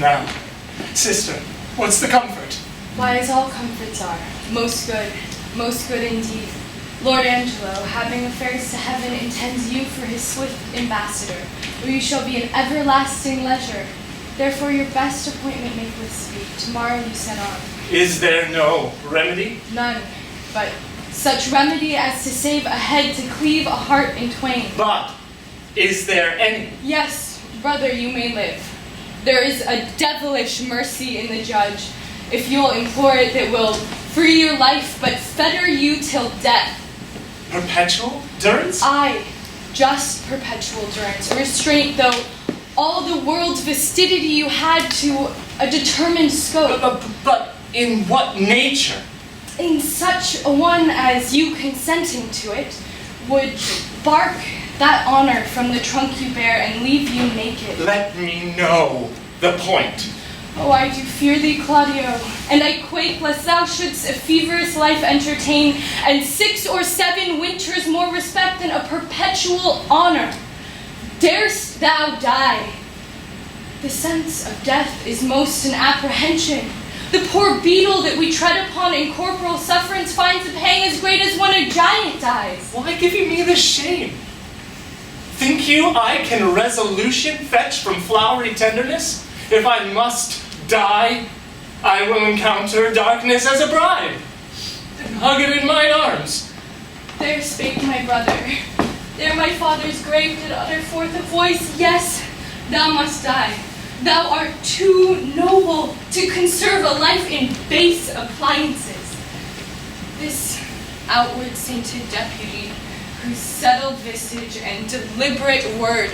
Now, sister, what's the comfort? Why, as all comforts are, most good indeed. Lord Angelo, having affairs to heaven, intends you for his swift ambassador, where you shall be in everlasting leisure. Therefore your best appointment make with speed. Tomorrow you set on. Is there no remedy? None, but such remedy as to save a head to cleave a heart in twain. But is there any? Yes, brother, you may live. There is a devilish mercy in the judge, if you'll implore it, that will free your life, but fetter you till death. Perpetual durance? Aye, just perpetual durance. Restraint, though all the world's vastity you had to a determined scope. But in what nature? In such a one as you consenting to it would bark that honor from the trunk you bear and leave you naked. Let me know the point. Oh, I do fear thee, Claudio, and I quake lest thou shouldst a feverous life entertain, and 6 or 7 winters more respect than a perpetual honor. Darest thou die? The sense of death is most an apprehension. The poor beetle that we tread upon in corporal sufferance finds a pang as great as when a giant dies. Why give you me this shame? Think you I can resolution fetch from flowery tenderness? If I must die, I will encounter darkness as a bride, and hug it in mine arms. There spake my brother. There my father's grave did utter forth a voice. Yes, thou must die. Thou art too noble to conserve a life in base appliances. This outward sainted deputy, whose settled visage and deliberate word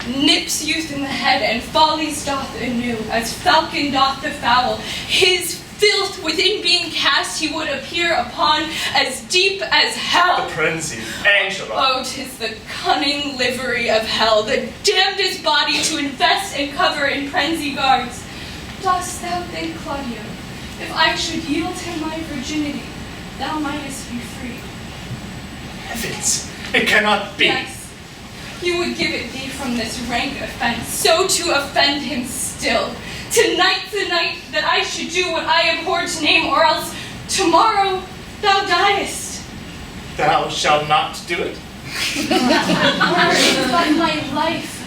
nips youth in the head and follies doth anew, as falcon doth the fowl, his filth within being cast he would appear upon as deep as hell. The frenzy, Angela. Oh, 'tis the cunning livery of hell, the damnedest body to invest and cover in frenzy guards. Dost thou think, Claudio, if I should yield him my virginity, thou mightest be free? Heavens, it cannot be. Yes. You would give it thee from this rank offense, so to offend him still. Tonight's the night that I should do what I abhor to name, or else tomorrow thou diest. Thou shalt not do it. But my life,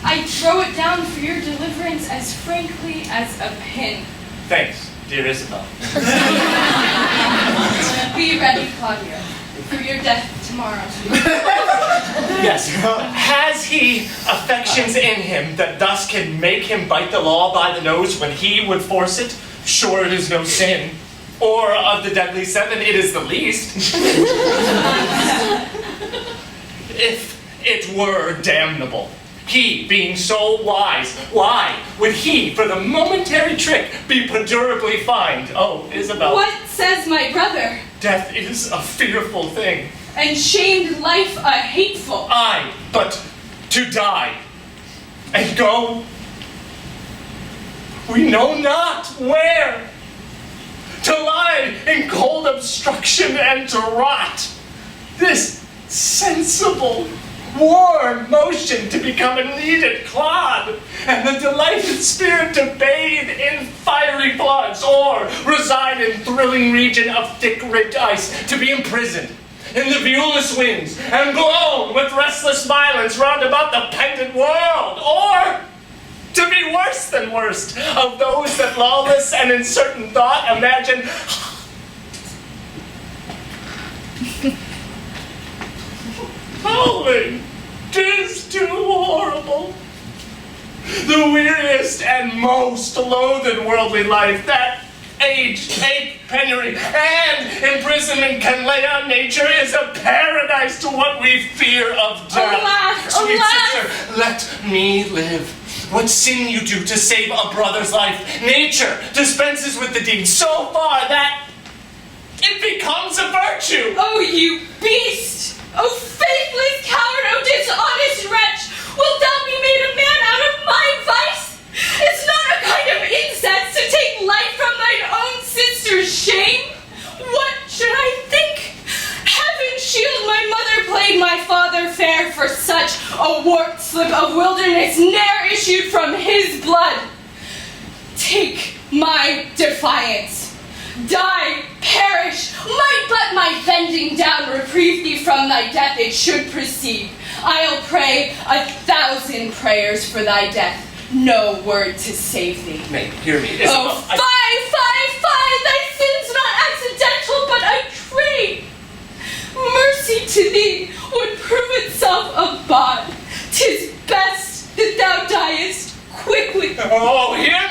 I throw it down for your deliverance as frankly as a pin. Thanks, dear Isabel. Be ready, Claudio, for your death tomorrow. Yes. Has he affections in him that thus can make him bite the law by the nose when he would force it? Sure, it is no sin. Or of the deadly 7, it is the least. If it were damnable, he being so wise, why would he, for the momentary trick, be perdurably fined? Oh, Isabel. What says my brother? Death is a fearful thing. And shamed life a hateful. Aye, but to die and go, we know not where. To lie in cold obstruction and to rot. This sensible, warm motion to become a kneaded clod, and the delighted spirit to bathe in fiery floods, or reside in thrilling region of thick-ribbed ice, to be imprisoned in the viewless winds, and blown with restless violence round about the pendant world, or to be worse than worst of those that lawless and in certain thought imagine holy, 'tis too horrible. The weariest and most loathed worldly life that age, ache, penury, and imprisonment can lay on nature is a paradise to what we fear of death. Alas, Sweet alas. sister, let me live. What sin you do to save a brother's life, nature dispenses with the deed so far that it becomes a virtue. Oh, you beast! Oh, faithless coward! Oh, dishonest wretch! Wilt thou be made a man out of my vice? It's not a kind of incense to take life from thine own sister's shame. What should I think? Heaven shield my mother played my father fair, for such a warped slip of wilderness ne'er issued from his blood. take my defiance. Die, perish, might but my bending down reprieve thee from thy death, it should proceed. I'll pray 1,000 prayers for thy death, no word to save thee. Nay, hear me. Oh, fie, thy sin's not accidental, but a trait. Mercy to thee would prove itself a bond. 'Tis best that thou diest quickly. Oh, hear